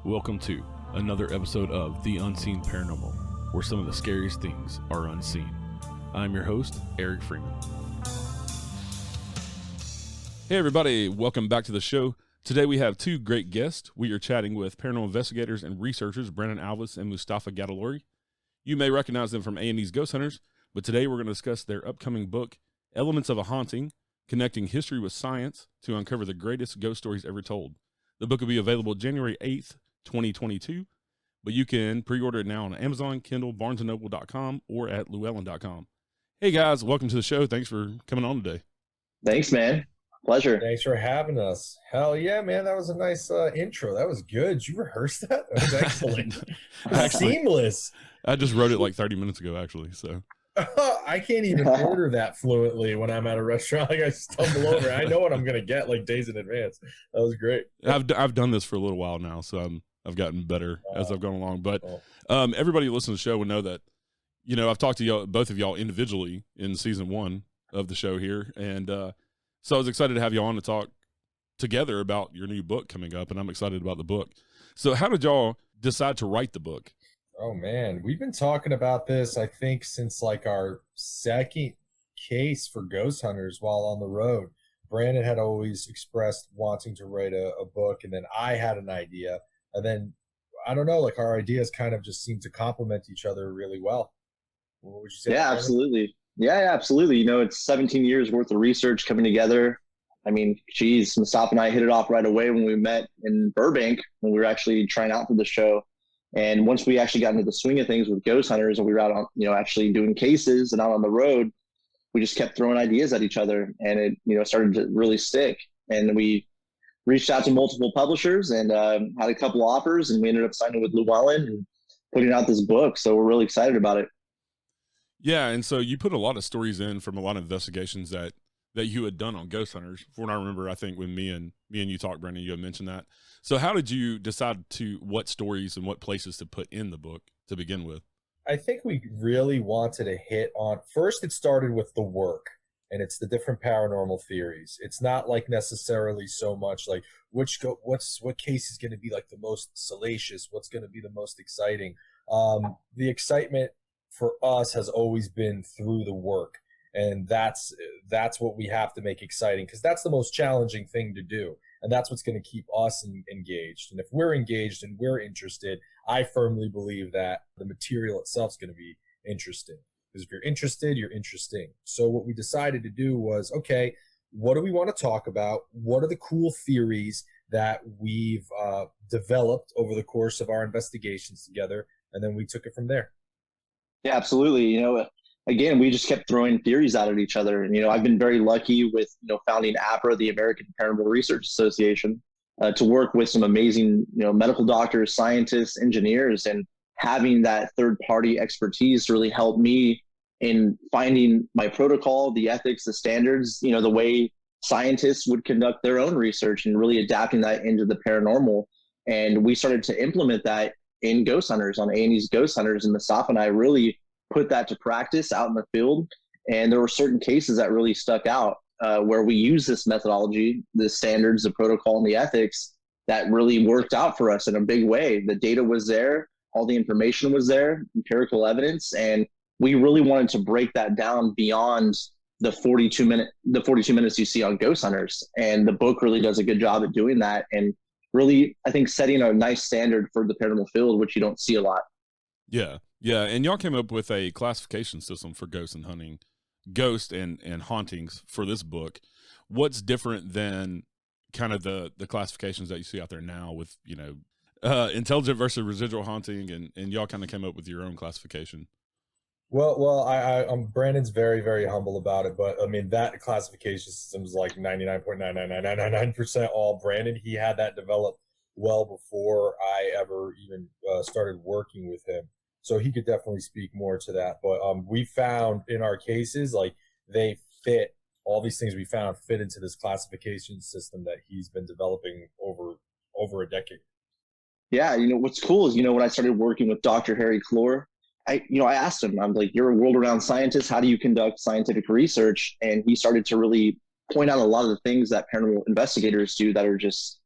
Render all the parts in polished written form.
Welcome to another episode of The Unseen Paranormal, where some of the scariest things are unseen. I'm your host, Eric Freeman. Hey everybody, welcome back to the show. Today we have two great guests. We are chatting with paranormal investigators and researchers Brandon Alvis and Mustafa Gatollari. You may recognize them from A&E's Ghost Hunters, but today we're going to discuss their upcoming book, Elements of a Haunting, Connecting History with Science to Uncover the Greatest Ghost Stories Ever Told. The book will be available January 8th, 2022, but you can pre-order it now on Amazon, Kindle, BarnesandNoble.com, or at Llewellyn.com. Hey guys, welcome to the show. Thanks for coming on today. Thanks, man. Pleasure. Thanks for having us. Hell yeah, man. That was a nice intro. That was good. Did you rehearse that? That was excellent. Seamless. I just wrote it like 30 minutes ago, actually. So I can't even order that fluently when I'm at a restaurant. Like I stumble over. I know what I'm gonna get like days in advance. That was great. I've done this for a little while now, so I've gotten better as I've gone along. But everybody who listens to the show would know that, you know, I've talked to y'all, both of y'all individually in season 1 of the show here, and so I was excited to have y'all on to talk together about your new book coming up, and I'm excited about the book. So how did y'all decide to write the book? Oh man, we've been talking about this, I think, since like our second case for Ghost Hunters while on the road. Brandon had always expressed wanting to write a book, and then I had an idea, and then I don't know, like our ideas kind of just seem to complement each other really well. What would you say? Yeah, absolutely. Yeah, absolutely. You know, it's 17 years worth of research coming together. I mean, geez, Mustafa and I hit it off right away when we met in Burbank when we were actually trying out for the show. And once we actually got into the swing of things with Ghost Hunters and we were out on, you know, actually doing cases and out on the road, we just kept throwing ideas at each other, and it, you know, started to really stick. And we reached out to multiple publishers and had a couple offers, and we ended up signing with Llewellyn and putting out this book. So we're really excited about it. Yeah, and so you put a lot of stories in from a lot of investigations that you had done on Ghost Hunters. From what I remember, I think when me and you talked, Brandon, you had mentioned that. So how did you decide to what stories and what places to put in the book to begin with? I think we really wanted to hit on, first it started with the work, and it's the different paranormal theories. It's not like necessarily so much like what case is going to be like the most salacious, what's going to be the most exciting. The excitement for us has always been through the work, and that's what we have to make exciting, because that's the most challenging thing to do, and that's what's going to keep us engaged. And if we're engaged and we're interested, I firmly believe that the material itself is going to be interesting, because if you're interested, you're interesting. So what we decided to do was, okay, what do we want to talk about? What are the cool theories that we've developed over the course of our investigations together? And then we took it from there. Yeah, absolutely. You know, again, we just kept throwing theories out at each other. And, you know, I've been very lucky with, you know, founding APRA, the American Paranormal Research Association, to work with some amazing, you know, medical doctors, scientists, engineers, and having that third-party expertise to really help me in finding my protocol, the ethics, the standards, you know, the way scientists would conduct their own research, and really adapting that into the paranormal. And we started to implement that in Ghost Hunters, on A&E's Ghost Hunters, and Mustafa and I really put that to practice out in the field. And there were certain cases that really stuck out where we used this methodology, the standards, the protocol, and the ethics that really worked out for us in a big way. The data was there, all the information was there, empirical evidence, and we really wanted to break that down beyond the 42 minutes you see on Ghost Hunters. And the book really does a good job at doing that, and really, I think, setting a nice standard for the paranormal field, which you don't see a lot. Yeah. Yeah. And y'all came up with a classification system for ghosts and hunting, ghost and hauntings for this book. What's different than kind of the classifications that you see out there now with, you know, intelligent versus residual haunting, and y'all kind of came up with your own classification? Well, I'm Brandon's very, very humble about it, but I mean, that classification system is like 99.99999% all Brandon. He had that developed well before I ever even started working with him. So he could definitely speak more to that. But we found in our cases, like they fit, all these things we found fit into this classification system that he's been developing over a decade. Yeah, you know, what's cool is, you know, when I started working with Dr. Harry Clore, I asked him, I'm like, you're a world-renowned scientist. How do you conduct scientific research? And he started to really point out a lot of the things that paranormal investigators do that are just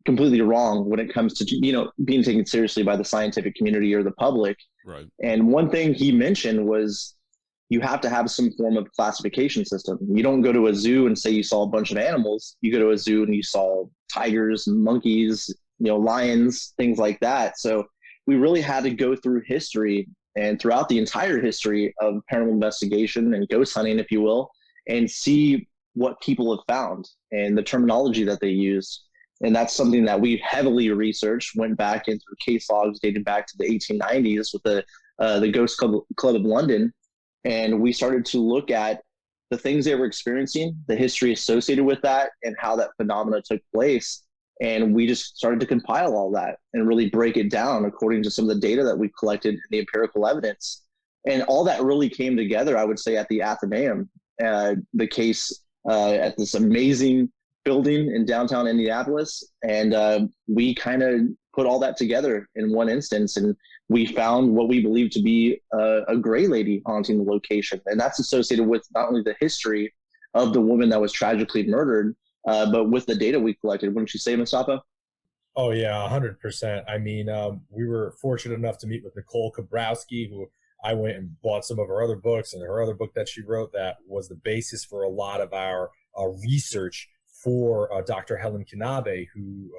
completely wrong when it comes to, being taken seriously by the scientific community or the public. Right. And one thing he mentioned was you have to have some form of classification system. You don't go to a zoo and say you saw a bunch of animals. You go to a zoo and you saw tigers, monkeys, lions, things like that. So we really had to go through history and throughout the entire history of paranormal investigation and ghost hunting, if you will, and see what people have found and the terminology that they use. And that's something that we heavily researched, went back into case logs dating back to the 1890s with the Ghost Club of London. And we started to look at the things they were experiencing, the history associated with that, and how that phenomena took place. And we just started to compile all that and really break it down according to some of the data that we collected and the empirical evidence. And all that really came together, I would say, at the Athenaeum, the case at this amazing building in downtown Indianapolis. And we kind of put all that together in one instance. And we found what we believe to be a gray lady haunting the location. And that's associated with not only the history of the woman that was tragically murdered, but with the data we collected. Wouldn't you say, Mustafa? Oh, yeah, 100%. I mean, we were fortunate enough to meet with Nicole Kabrowski, who I went and bought some of her other books, and her other book that she wrote that was the basis for a lot of our research for Dr. Helene Kanabe, who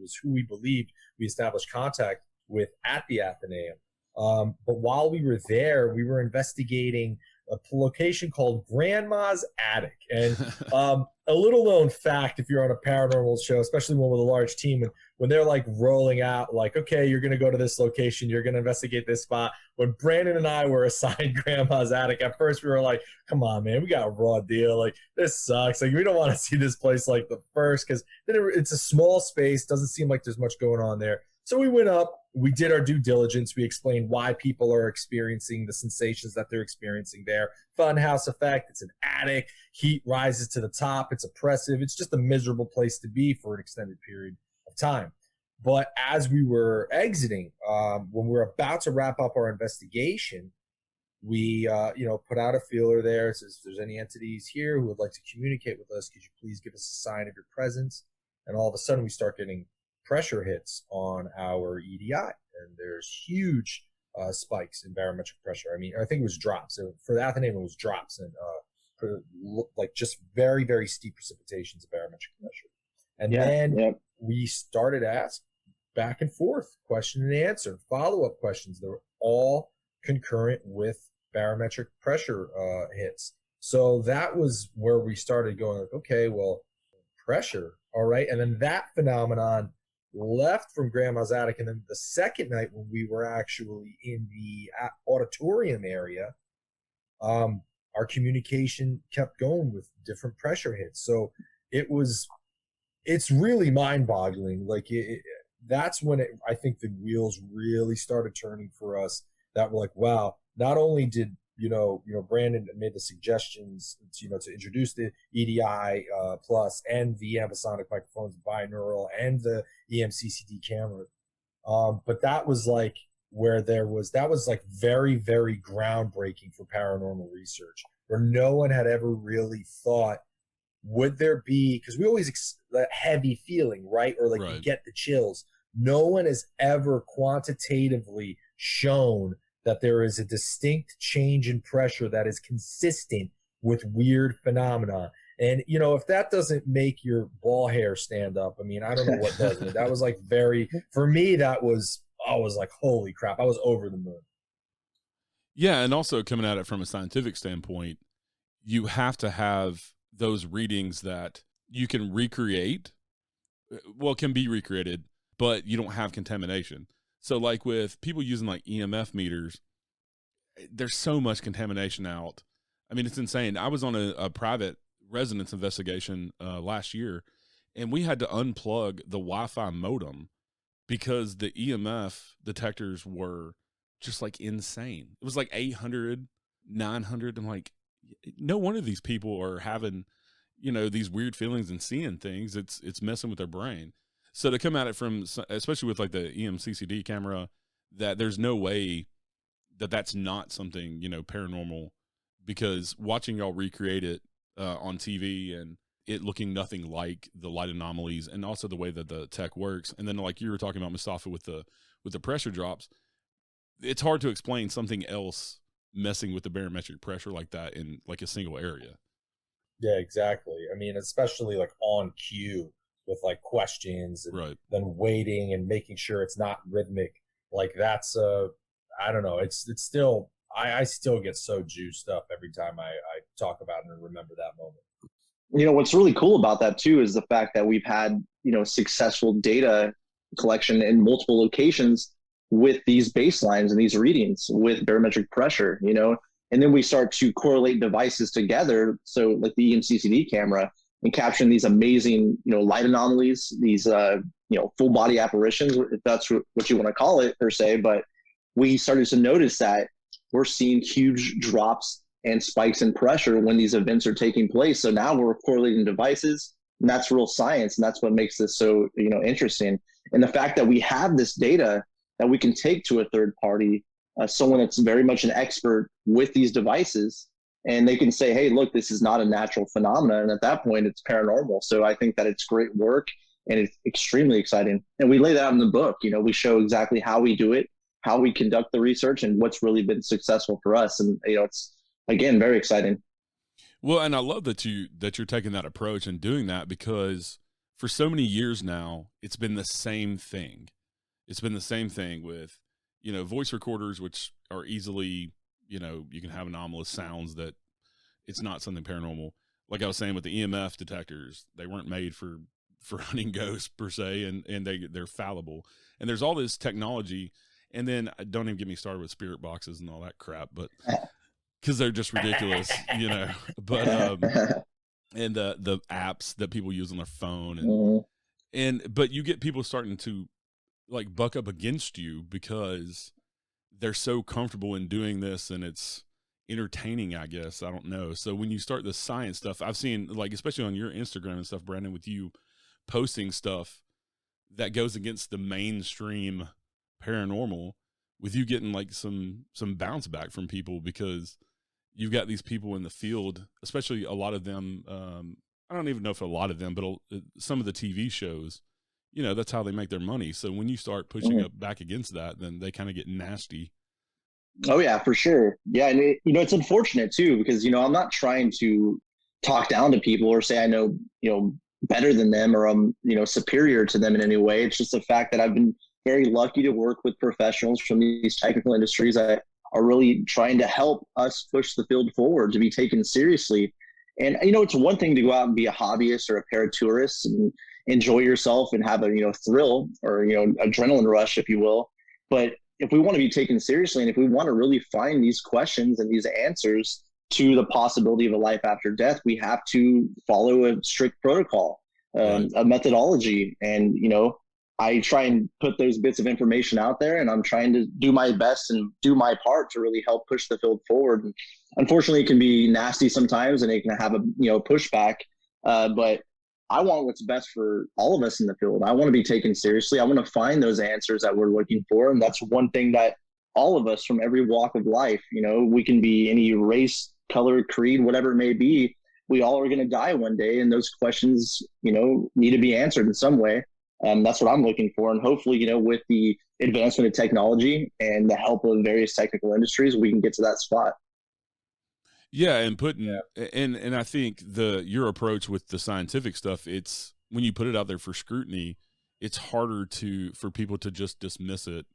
was who we believed we established contact with at the Athenaeum. But while we were there, we were investigating a location called Grandma's Attic. And a little known fact, if you're on a paranormal show, especially one with a large team, when they're like rolling out, like, okay, you're going to go to this location, you're going to investigate this spot. When Brandon and I were assigned Grandma's Attic, at first we were like, come on, man, we got a raw deal. Like, this sucks. Like, we don't want to see this place like the first, because it's a small space. Doesn't seem like there's much going on there. So we went up, we did our due diligence. We explained why people are experiencing the sensations that they're experiencing there. Funhouse effect. It's an attic. Heat rises to the top. It's oppressive. It's just a miserable place to be for an extended period of time. But as we were exiting, when we were about to wrap up our investigation, we, put out a feeler there. It says, if there's any entities here who would like to communicate with us, could you please give us a sign of your presence? And all of a sudden we start getting pressure hits on our EDI, and there's huge spikes in barometric pressure. I mean, I think it was drops. So for the Athenaeum, it was drops, and like just very, very steep precipitations of barometric pressure. And then we started to ask back and forth, question and answer, follow-up questions that were all concurrent with barometric pressure hits. So that was where we started going, like, okay, well, pressure, all right. And then that phenomenon left from Grandma's Attic. And then the second night when we were actually in the auditorium area, our communication kept going with different pressure hits. So it's really mind-boggling. Like that's when I think the wheels really started turning for us, that we're like, wow, not only did Brandon made the suggestions, to introduce the EDI plus and the ambisonic microphones, binaural, and the EMCCD camera. But that was like that was like very, very groundbreaking for paranormal research, where no one had ever really thought, would there be, because we always that heavy feeling, right? Or like you get the chills. No one has ever quantitatively shown that there is a distinct change in pressure that is consistent with weird phenomena. And, if that doesn't make your ball hair stand up, I mean, I don't know what does. I mean, that was like for me, I was like, holy crap, I was over the moon. Yeah, and also coming at it from a scientific standpoint, you have to have those readings that you can recreate, can be recreated, but you don't have contamination. So like with people using like EMF meters, there's so much contamination out. I mean, it's insane. I was on a private residence investigation last year, and we had to unplug the Wi-Fi modem because the EMF detectors were just like insane. It was like 800, 900. I'm like, no wonder these people are having, these weird feelings and seeing things. It's messing with their brain. So to come at it from, especially with like the EMCCD camera, that there's no way that that's not something, paranormal, because watching y'all recreate it on TV, and it looking nothing like the light anomalies, and also the way that the tech works. And then, like you were talking about, Mustafa, with the pressure drops, it's hard to explain something else messing with the barometric pressure like that in like a single area. Yeah, exactly. I mean, especially like on cue with like questions and Right. then waiting and making sure it's not rhythmic. Like that's I don't know. It's still I still get so juiced up every time I talk about it and remember that moment. What's really cool about that too is the fact that we've had, successful data collection in multiple locations with these baselines and these readings with barometric pressure, and then we start to correlate devices together. So like the EMCCD camera, and capturing these amazing, light anomalies, these, full body apparitions, if that's what you want to call it per se. But we started to notice that we're seeing huge drops and spikes in pressure when these events are taking place. So now we're correlating devices, and that's real science. And that's what makes this so, interesting. And the fact that we have this data that we can take to a third party, someone that's very much an expert with these devices, and they can say, hey, look, this is not a natural phenomenon. And at that point, it's paranormal. So I think that it's great work, and it's extremely exciting. And we lay that out in the book. We show exactly how we do it, how we conduct the research, and what's really been successful for us. And, it's, again, very exciting. Well, and I love that you're taking that approach and doing that, because for so many years now, it's been the same thing. It's been the same thing with, voice recorders, which are easily, you can have anomalous sounds that it's not something paranormal. Like I was saying with the EMF detectors, they weren't made for hunting ghosts per se, and they're fallible. And there's all this technology, and then don't even get me started with spirit boxes and all that crap, but because they're just ridiculous, But and the apps that people use on their phone, but you get people starting to like buck up against you because they're so comfortable in doing this, and it's entertaining, I guess. I don't know. So when you start the science stuff, I've seen, like, especially on your Instagram and stuff, Brandon, with you posting stuff that goes against the mainstream paranormal, with you getting like some bounce back from people, because you've got these people in the field, especially a lot of them. I don't even know if a lot of them, but some of the TV shows, that's how they make their money. So when you start pushing up back against that, then they kind of get nasty. Oh yeah, for sure. Yeah. And it's unfortunate too, because, I'm not trying to talk down to people or say I know, better than them, or I'm, superior to them in any way. It's just the fact that I've been very lucky to work with professionals from these technical industries that are really trying to help us push the field forward to be taken seriously. And, it's one thing to go out and be a hobbyist or a paratourist and enjoy yourself and have a, thrill or, adrenaline rush, if you will. But if we want to be taken seriously, and if we want to really find these questions and these answers to the possibility of a life after death, we have to follow a strict protocol, a methodology. And, I try and put those bits of information out there, and I'm trying to do my best and do my part to really help push the field forward. And unfortunately, it can be nasty sometimes, and it can have a, pushback. But I want what's best for all of us in the field. I want to be taken seriously. I want to find those answers that we're looking for. And that's one thing that all of us from every walk of life, we can be any race, color, creed, whatever it may be. We all are going to die one day. And those questions, need to be answered in some way. That's what I'm looking for. And hopefully, with the advancement of technology and the help of various technical industries, we can get to that spot. Yeah, and and I think your approach with the scientific stuff, it's when you put it out there for scrutiny, it's harder for people to just dismiss it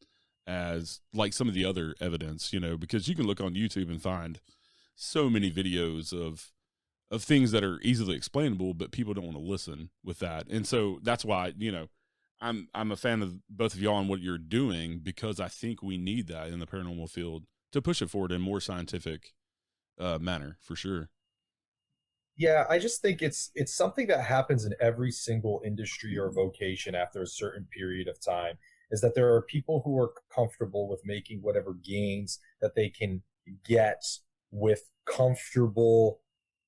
as like some of the other evidence, because you can look on YouTube and find so many videos of things that are easily explainable, but people don't want to listen with that. And so that's why, I'm a fan of both of y'all and what you're doing, because I think we need that in the paranormal field to push it forward in more scientific manner, for sure. Yeah, I just think it's something that happens in every single industry or vocation after a certain period of time, is that there are people who are comfortable with making whatever gains that they can get with comfortable,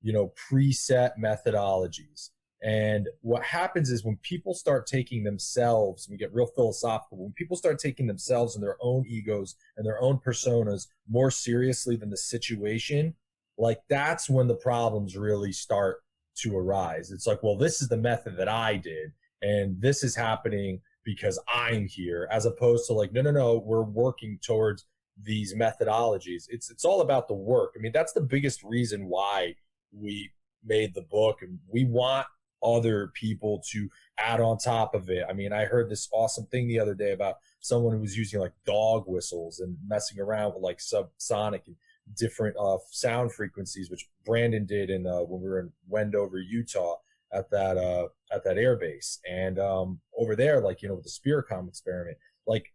preset methodologies. And what happens is when people start taking themselves, we get real philosophical, when people start taking themselves and their own egos and their own personas more seriously than the situation, like that's when the problems really start to arise. It's like, well, this is the method that I did, and this is happening because I'm here, as opposed to like, no, we're working towards these methodologies. It's all about the work. I mean, that's the biggest reason why we made the book, and we want other people to add on top of it. I mean, I heard this awesome thing the other day about someone who was using like dog whistles and messing around with like subsonic and different sound frequencies, which Brandon did in when we were in Wendover, Utah, at that air base. And over there, like, you know, with the Spiricom experiment, like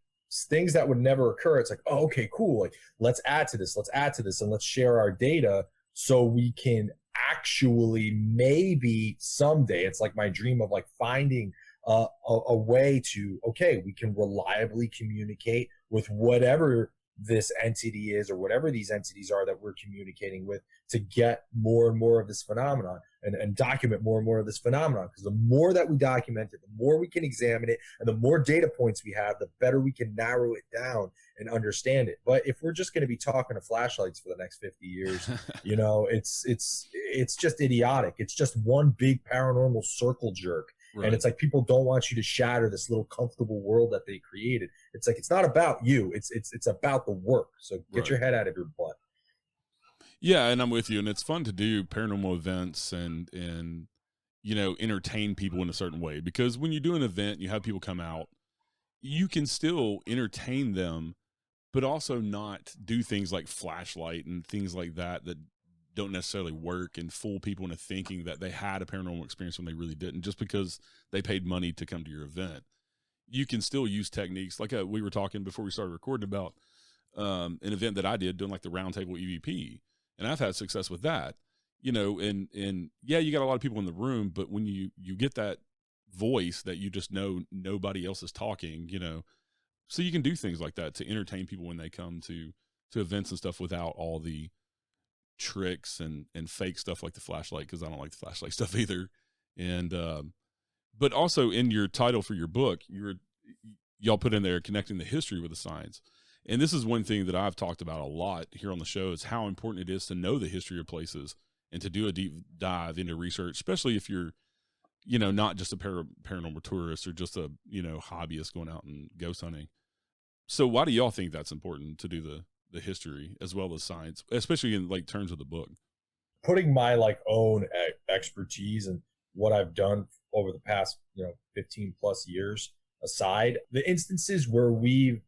things that would never occur. It's like, oh, okay, cool. Like, let's add to this, and let's share our data so we can actually maybe someday, it's like my dream of like finding a way to, okay, we can reliably communicate with whatever this entity is, or whatever these entities are that we're communicating with, to get more and more of this phenomenon, and document more and more of this phenomenon. Because the more that we document it, the more we can examine it, and the more data points we have, the better we can narrow it down and understand it. But if we're just going to be talking to flashlights for the next 50 years, you know, it's just idiotic. It's just one big paranormal circle jerk. Right. And it's like, people don't want you to shatter this little comfortable world that they created. It's like, it's not about you. It's about the work. So get your head out of your butt. Yeah, and I'm with you. And it's fun to do paranormal events and you know, entertain people in a certain way, because when you do an event, you have people come out, you can still entertain them, but also not do things like flashlight and things like that don't necessarily work and fool people into thinking that they had a paranormal experience when they really didn't, just because they paid money to come to your event. You can still use techniques like we were talking before we started recording about an event that I did doing like the roundtable EVP, and I've had success with that, you know, and yeah, you got a lot of people in the room, but when you get that voice that you just know nobody else is talking, you know, so you can do things like that to entertain people when they come to events and stuff, without all the tricks and fake stuff like the flashlight, because I don't like the flashlight stuff either. And but also in your title for your book, y'all put in there connecting the history with the science. And this is one thing that I've talked about a lot here on the show, is how important it is to know the history of places and to do a deep dive into research, especially if you're, you know, not just a paranormal tourist or just a, you know, hobbyist going out and ghost hunting. So why do y'all think that's important to do the history as well as science, especially in like terms of the book? Putting my like own expertise and what I've done over the past, you know, 15 plus years aside, the instances where we've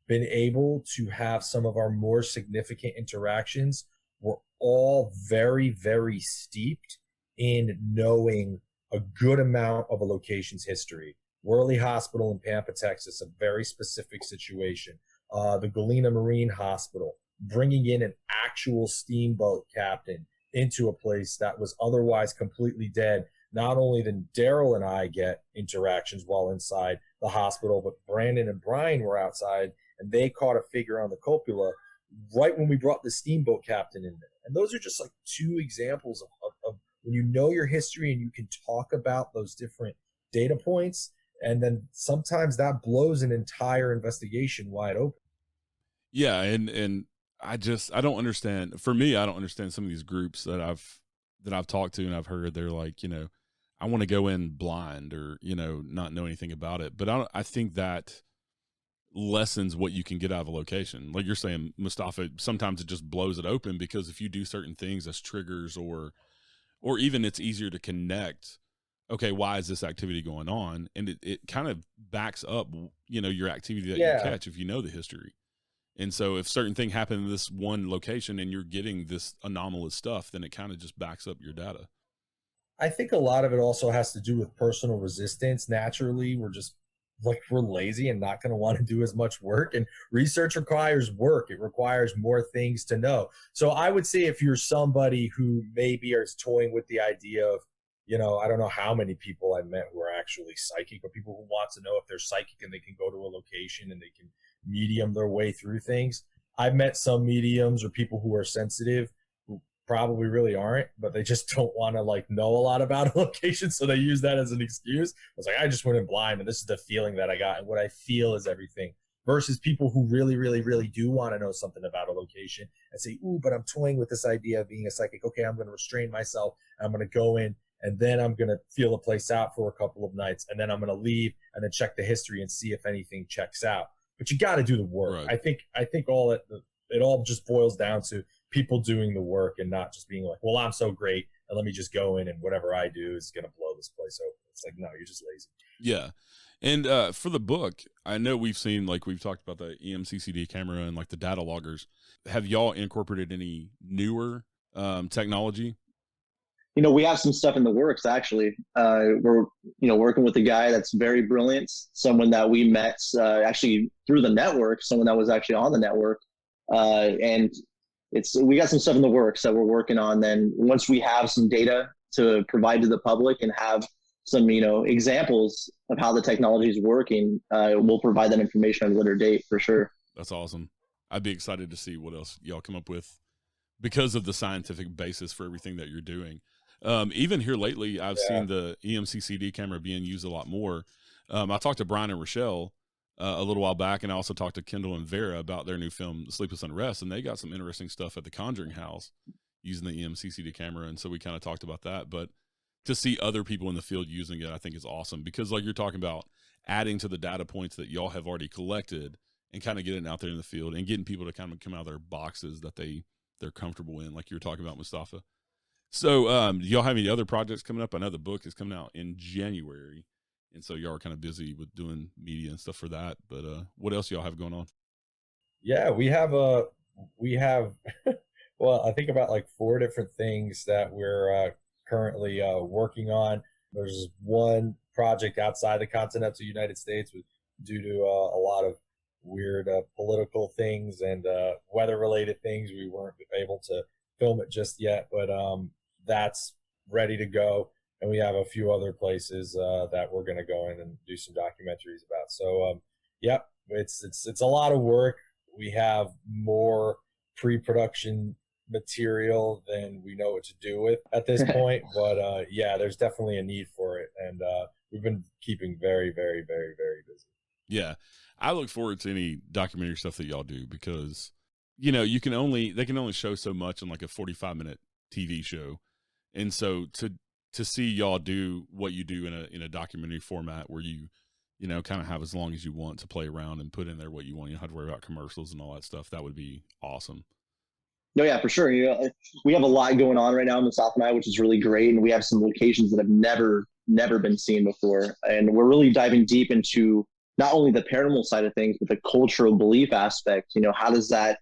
been able to have some of our more significant interactions were all very, very steeped in knowing a good amount of a location's history. Worley Hospital in Pampa, Texas, a very specific situation. The Galena Marine Hospital, bringing in an actual steamboat captain into a place that was otherwise completely dead. Not only did Daryl and I get interactions while inside the hospital, but Brandon and Brian were outside, and they caught a figure on the cupola right when we brought the steamboat captain in there. And those are just like two examples of when you know your history and you can talk about those different data points, and then sometimes that blows an entire investigation wide open. Yeah, and I don't understand. For me, I don't understand some of these groups that I've talked to and I've heard. They're like, you know, I want to go in blind, or, you know, not know anything about it. But I think that lessens what you can get out of a location. Like you're saying, Mustafa, sometimes it just blows it open, because if you do certain things as triggers, or even it's easier to connect, okay, why is this activity going on? And it kind of backs up, you know, your activity that you catch if you know the history. And so if certain thing happened in this one location and you're getting this anomalous stuff, then it kind of just backs up your data. I think a lot of it also has to do with personal resistance. Naturally, we're lazy and not going to want to do as much work, and research requires work. It requires more things to know. So I would say, if you're somebody who maybe is toying with the idea of, you know, I don't know how many people I've met who are actually psychic, but people who want to know if they're psychic and they can go to a location and they can medium their way through things. I've met some mediums or people who are sensitive who probably really aren't, but they just don't want to like know a lot about a location, so they use that as an excuse. I was like, I just went in blind, and this is the feeling that I got, and what I feel is everything. Versus people who really, really, really do want to know something about a location and say, ooh, but I'm toying with this idea of being a psychic. Okay, I'm going to restrain myself. I'm going to go in and then I'm going to feel the place out for a couple of nights, and then I'm going to leave and then check the history and see if anything checks out. But you got to do the work. Right. I think it all just boils down to people doing the work and not just being like, well, I'm so great, and let me just go in and whatever I do is going to blow this place open. It's like, no, you're just lazy. Yeah. And for the book, I know we've seen, like we've talked about the EMCCD camera and like the data loggers. Have y'all incorporated any newer technology? We have some stuff in the works, actually. We're, working with a guy that's very brilliant, someone that we met actually through the network, someone that was actually on the network. And we got some stuff in the works that we're working on. Then once we have some data to provide to the public and have some, examples of how the technology is working, we'll provide that information at a later date for sure. That's awesome. I'd be excited to see what else y'all come up with because of the scientific basis for everything that you're doing. Even here lately, I've seen the EMCCD camera being used a lot more. I talked to Brian and Rochelle a little while back, and I also talked to Kendall and Vera about their new film, Sleepless Unrest, and they got some interesting stuff at the Conjuring House using the EMCCD camera, and so we kind of talked about that. But to see other people in the field using it, I think is awesome because, like you're talking about, adding to the data points that y'all have already collected and kind of getting out there in the field and getting people to kind of come out of their boxes that they're comfortable in, like you were talking about, Mustafa. So do y'all have any other projects coming up? I know the book is coming out in January, and so y'all are kind of busy with doing media and stuff for that. But what else y'all have going on? Yeah, we have well, I think about like 4 different things that we're currently working on. There's one project outside the continental United States due to a lot of weird political things and weather-related things. We weren't able to film it just yet, but that's ready to go. And we have a few other places that we're going to go in and do some documentaries about. So, yep, it's a lot of work. We have more pre-production material than we know what to do with at this point. But yeah, there's definitely a need for it. And we've been keeping very, very, very, very busy. Yeah. I look forward to any documentary stuff that y'all do because, they can only show so much in like a 45-minute TV show. And so to see y'all do what you do in a documentary format where you kind of have as long as you want to play around and put in there what you want. You don't have to worry about commercials and all that stuff. That would be awesome. No, yeah, for sure. We have a lot going on right now in the South Mile, which is really great. And we have some locations that have never been seen before. And we're really diving deep into not only the paranormal side of things, but the cultural belief aspect. How does that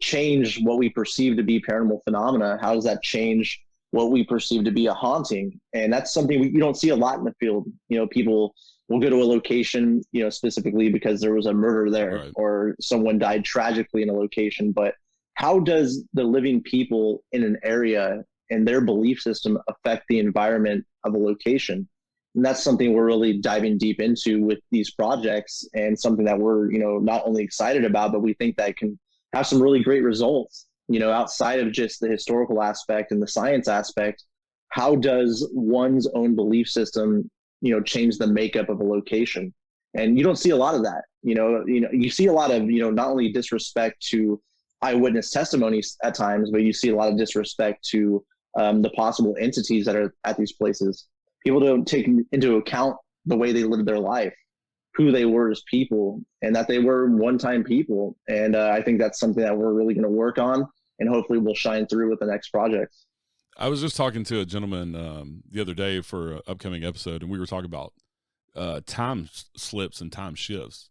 change what we perceive to be paranormal phenomena? How does that change what we perceive to be a haunting? And that's something we don't see a lot in the field. People will go to a location, specifically because there was a murder there, right, or someone died tragically in a location. But how does the living people in an area and their belief system affect the environment of a location? And that's something we're really diving deep into with these projects, and something that we're, not only excited about, but we think that can have some really great results, outside of just the historical aspect and the science aspect. How does one's own belief system, change the makeup of a location? And you don't see a lot of that. You see a lot of, not only disrespect to eyewitness testimonies at times, but you see a lot of disrespect to the possible entities that are at these places. People don't take into account the way they lived their life, who they were as people, and that they were one-time people. And I think that's something that we're really going to work on, and hopefully we'll shine through with the next project. I was just talking to a gentleman the other day for an upcoming episode, and we were talking about time slips and time shifts.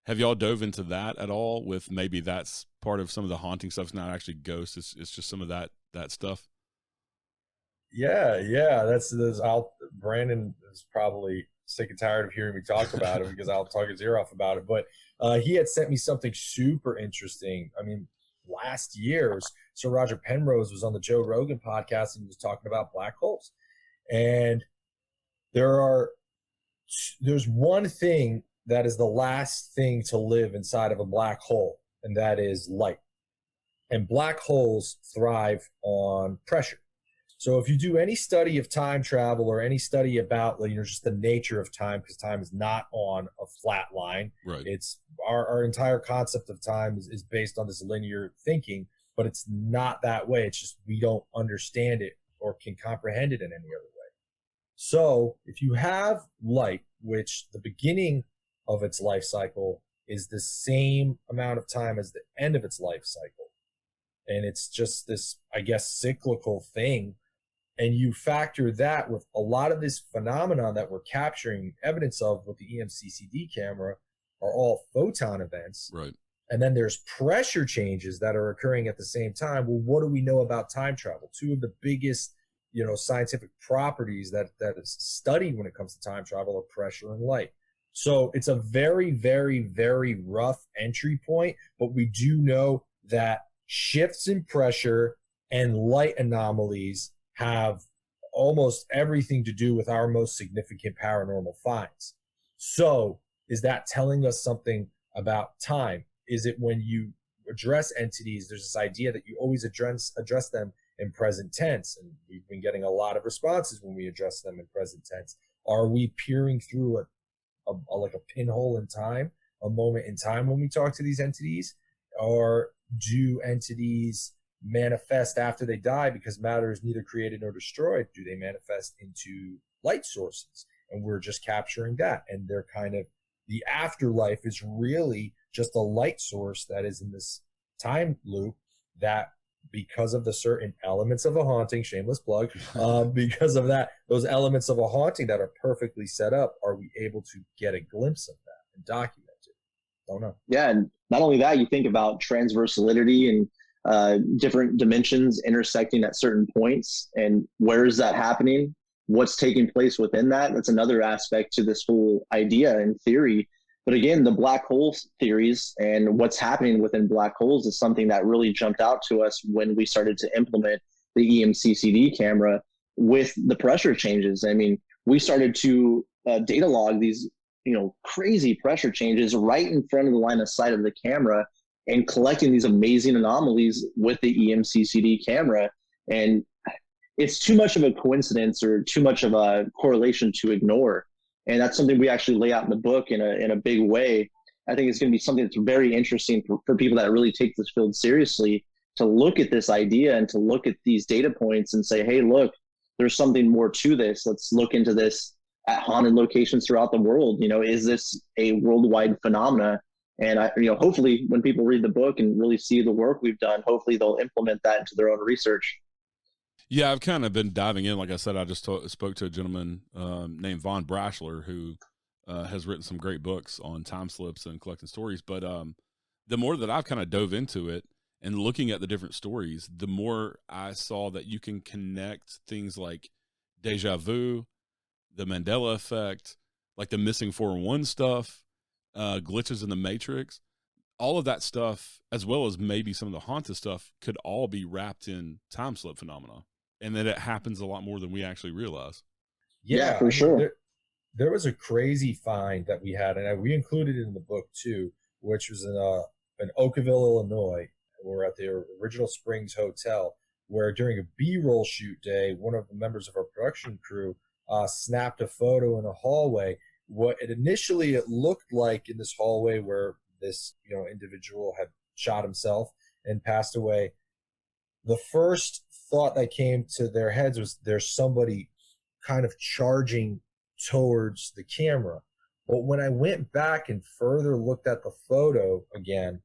Have y'all dove into that at all? With maybe that's part of some of the haunting stuff. It's not actually ghosts. It's just some of that stuff. Yeah. Brandon is probably sick and tired of hearing me talk about it because I'll talk his ear off about it. But he had sent me something super interesting. I mean, last year, Sir Roger Penrose was on the Joe Rogan podcast and he was talking about black holes. And there's one thing that is the last thing to live inside of a black hole, and that is light. And black holes thrive on pressure. So if you do any study of time travel or any study about, just the nature of time, because time is not on a flat line. Right. It's our entire concept of time is based on this linear thinking, but it's not that way. It's just we don't understand it or can comprehend it in any other way. So if you have light, which the beginning of its life cycle is the same amount of time as the end of its life cycle, and it's just this, I guess, cyclical thing, and you factor that with a lot of this phenomenon that we're capturing evidence of with the EMCCD camera are all photon events. Right. And then there's pressure changes that are occurring at the same time. Well, what do we know about time travel? Two of the biggest, scientific properties that is studied when it comes to time travel are pressure and light. So it's a very, very, very rough entry point, but we do know that shifts in pressure and light anomalies have almost everything to do with our most significant paranormal finds. So is that telling us something about time? Is it when you address entities, there's this idea that you always address them in present tense, and we've been getting a lot of responses when we address them in present tense. Are we peering through like a pinhole in time, a moment in time when we talk to these entities? Or do entities manifest after they die because matter is neither created nor destroyed? Do they manifest into light sources? And we're just capturing that. And they're kind of, the afterlife is really just a light source that is in this time loop that, because of the certain elements of a haunting, shameless plug, because of that, those elements of a haunting that are perfectly set up, are we able to get a glimpse of that and document it? Don't know. Yeah, and not only that, you think about transversality and different dimensions intersecting at certain points, and where is that happening? What's taking place within that? That's another aspect to this whole idea and theory. But again, the black hole theories and what's happening within black holes is something that really jumped out to us when we started to implement the EMCCD camera with the pressure changes. I mean, we started to data log these, crazy pressure changes right in front of the line of sight of the camera, and collecting these amazing anomalies with the EMCCD camera. And it's too much of a coincidence or too much of a correlation to ignore. And that's something we actually lay out in the book in a big way. I think it's going to be something that's very interesting for people that really take this field seriously, to look at this idea and to look at these data points and say, hey, look, there's something more to this. Let's look into this at haunted locations throughout the world. Is this a worldwide phenomena? And hopefully when people read the book and really see the work we've done, hopefully they'll implement that into their own research. Yeah, I've kind of been diving in. Like I said, I just spoke to a gentleman named Von Brashler who has written some great books on time slips and collecting stories. But the more that I've kind of dove into it and looking at the different stories, the more I saw that you can connect things like deja vu, the Mandela effect, like the missing 411 stuff, glitches in the Matrix. All of that stuff, as well as maybe some of the haunted stuff, could all be wrapped in time slip phenomena. And that it happens a lot more than we actually realize. Yeah, for sure. There was a crazy find that we had, and we included it in the book too, which was in Oakville, Illinois. We're at the original Springs Hotel, where during a B-roll shoot day, one of the members of our production crew snapped a photo in a hallway. What it looked like in this hallway where this individual had shot himself and passed away. The first thought that came to their heads was, there's somebody kind of charging towards the camera. But when I went back and further looked at the photo again,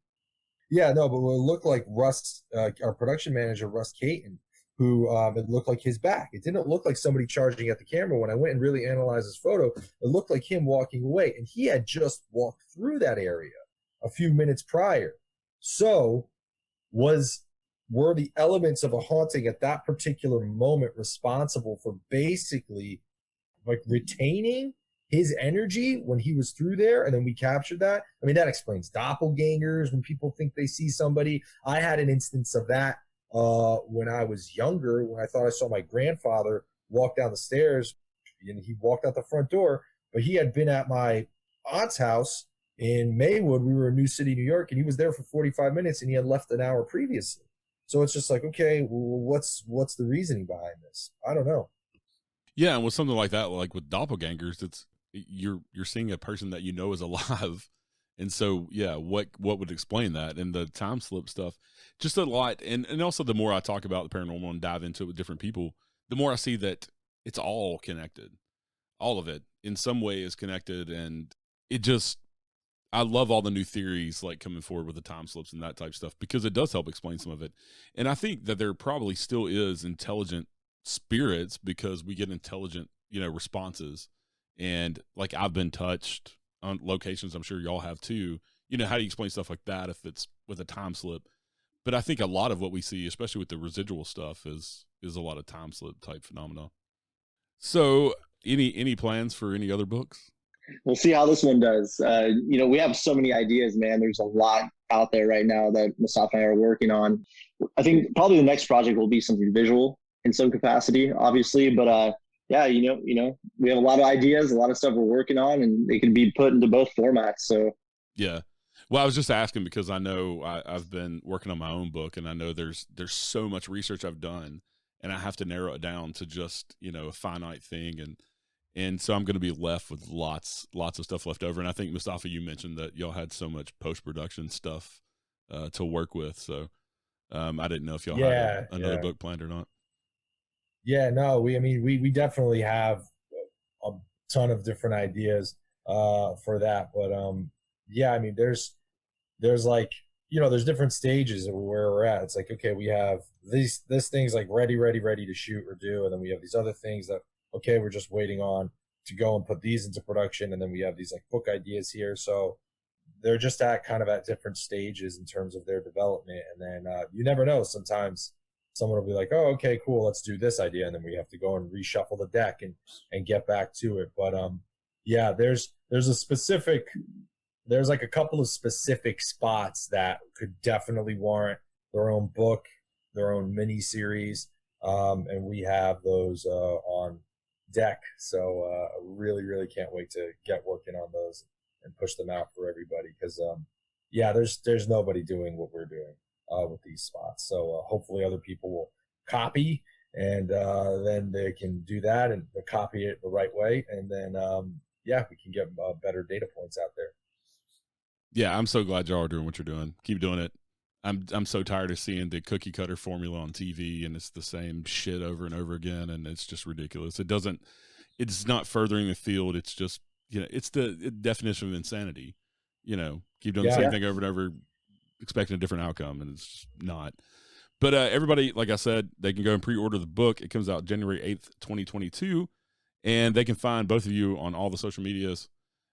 but it looked like Russ, our production manager, Russ Caton, who it looked like his back. It didn't look like somebody charging at the camera. When I went and really analyzed his photo, it looked like him walking away, and he had just walked through that area a few minutes prior. So were the elements of a haunting at that particular moment responsible for basically like retaining his energy when he was through there, and then we captured that? I mean, that explains doppelgangers when people think they see somebody. I had an instance of that when I was younger, when I thought I saw my grandfather walk down the stairs, and he walked out the front door, but he had been at my aunt's house in Maywood. We were in New City, New York, and he was there for 45 minutes, and he had left an hour previously. So it's just like, okay, well, what's the reasoning behind this? I don't know. Yeah, and with something like that, like with doppelgangers, it's you're seeing a person that is alive, and so yeah, what would explain that? And the time slip stuff, just a lot, and also the more I talk about the paranormal and dive into it with different people, the more I see that it's all connected. all of it in some way is connected. And it just, I love all the new theories like coming forward with the time slips and that type of stuff, because it does help explain some of it. And I think that there probably still is intelligent spirits, because we get intelligent, responses. And like, I've been touched on locations, I'm sure y'all have too. How do you explain stuff like that if it's with a time slip? But I think a lot of what we see, especially with the residual stuff, is a lot of time slip type phenomena. So any plans for any other books? We'll see how this one does. We have so many ideas, man. There's a lot out there right now that Mustafa and I are working on. I think probably the next project will be something visual in some capacity, obviously. But we have a lot of ideas, a lot of stuff we're working on, and they can be put into both formats. So yeah. Well, I was just asking because I know I've been working on my own book, and I know there's so much research I've done, and I have to narrow it down to just a finite thing, and so I'm going to be left with lots of stuff left over. And I think, Mustafa, you mentioned that y'all had so much post-production stuff to work with. So I didn't know if y'all had another book planned or not. Yeah, no, we definitely have a ton of different ideas for that. But there's like, there's different stages of where we're at. It's like, okay, we have this thing's like ready to shoot or do. And then we have these other things that, okay, we're just waiting on to go and put these into production. And then we have these like book ideas here. So they're just at different stages in terms of their development. And then you never know. Sometimes someone will be like, oh, okay, cool, let's do this idea. And then we have to go and reshuffle the deck and get back to it. But there's like a couple of specific spots that could definitely warrant their own book, their own mini series. And we have those on deck. So I really, really can't wait to get working on those and push them out for everybody. Because, there's nobody doing what we're doing with these spots. So hopefully other people will copy, and then they can do that and copy it the right way. And then, we can get better data points out there. Yeah, I'm so glad y'all are doing what you're doing. Keep doing it. I'm so tired of seeing the cookie cutter formula on TV, and it's the same shit over and over again, and it's just ridiculous. It's not furthering the field. It's just, it's the definition of insanity. Keep doing the same thing over and over, expecting a different outcome, and it's just not. But everybody, like I said, they can go and pre-order the book. It comes out January 8th, 2022, and they can find both of you on all the social medias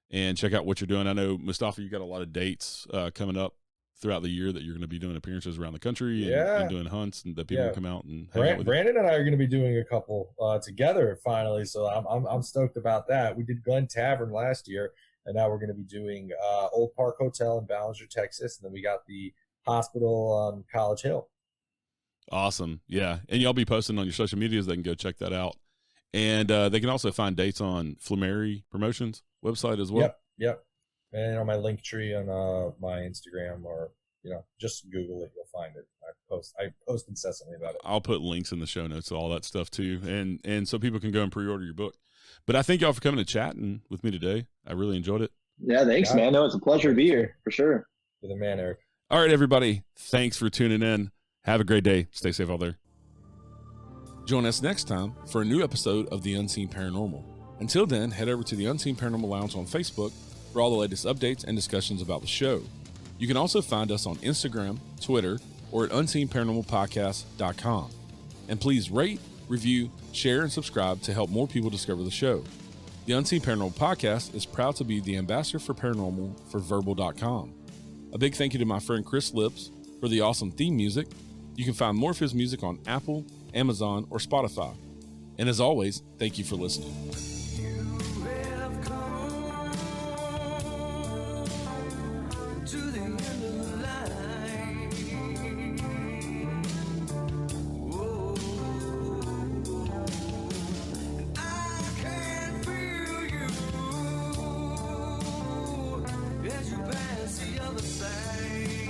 and check out what you're doing. I know, Mustafa, you got a lot of dates coming up throughout the year that you're going to be doing appearances around the country and doing hunts, and that people can come out and hang out with Brandon and I are going to be doing a couple together finally, so I'm stoked about that. We did Glen Tavern last year, and now we're going to be doing Old Park Hotel in Ballinger, Texas, and then we got the hospital on College Hill. Awesome. Yeah, and y'all be posting on your social medias. They can go check that out. And they can also find dates on Flamery Promotions website as well. Yep. And on my link tree on my Instagram, or just Google it, you'll find it. I post incessantly about it. I'll put links in the show notes to all that stuff too, and so people can go and pre-order your book. But I thank y'all for coming and chatting with me today. I really enjoyed it. Yeah, thanks, man. No, it's a pleasure to be here for sure. You're the man, Eric. All right, everybody. Thanks for tuning in. Have a great day. Stay safe out there. Join us next time for a new episode of The Unseen Paranormal. Until then, head over to the Unseen Paranormal Lounge on Facebook for all the latest updates and discussions about the show. You can also find us on Instagram, Twitter, or at unseenparanormalpodcast.com. And please rate, review, share, and subscribe to help more people discover the show. The Unseen Paranormal Podcast is proud to be the ambassador for paranormal for Verbal.com. A big thank you to my friend Chris Lips for the awesome theme music. You can find more of his music on Apple, Amazon, or Spotify. And as always, thank you for listening. As you pass the other side.